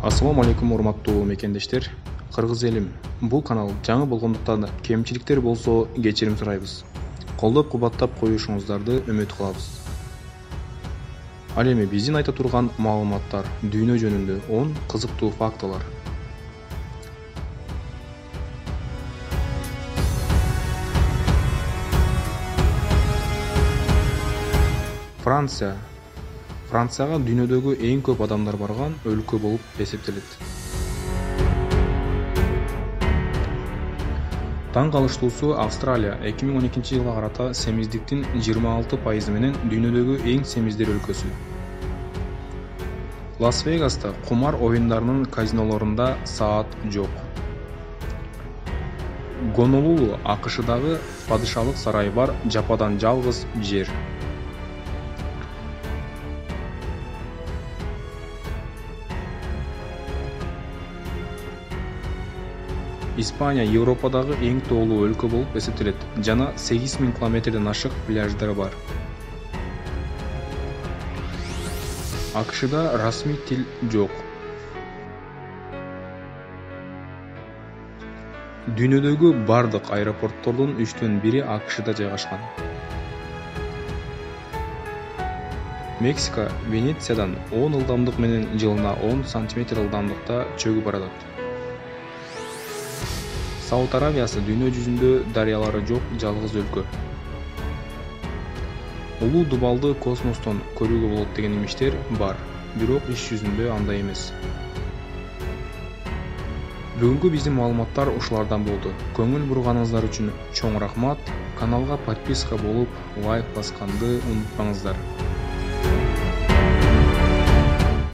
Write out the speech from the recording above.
Assalamu алейкум урматтуу мекендештер. Кыргыз элим, бул канал жаңы болгондуктан кемчиликтер болсо кечирим сурайбыз. Колдоп кубаттап коюшуңуздарды үмүт кылабыз. Ал эми биздин айта турган маалыматтар дүйнө жөнүндө 10 кызыктуу фактылар. Францияга дүйнөдөгү эң көп адамдар барган өлкө болуп эсептелет. Таң калыштуусу Австралия 2012-жылга карата семиздиктин 26% менен дүйнөдөгү эң семиздер өлкөсү. Лас-Вегаста кумар оюндарынын казинолорунда саат жок. Гонолулу АКШдагы падышалык сарайы бар жападан жалгыз жер. Испания Европадагы эң тоолуу өлкө болуп эсептелет жана 8000 километрден ашык пляждары бар. АКШда расмий тил жок. Дүйнөдөгү бардык аэропорттордун 3/1 АКШда жайгашкан. Мексика Венециядан 10 ылдамдык менен жылына 10 сантиметр ылдамдыкта чөгүп баратат. Сауд Аравиясы дүйнө жүзүндө дарыялары жок жалгыз өлкө. Улуу дубалды космостон көрүүгө болот деген имиштер бар, бирок иш жүзүндө андай эмес. Бүгүнкү биздин маалыматтар ушулардан болду. Көңүл бурганыңыздар үчүн чоң рахмат. Каналга подписка болуп, лайк басканды унутпаңыздар.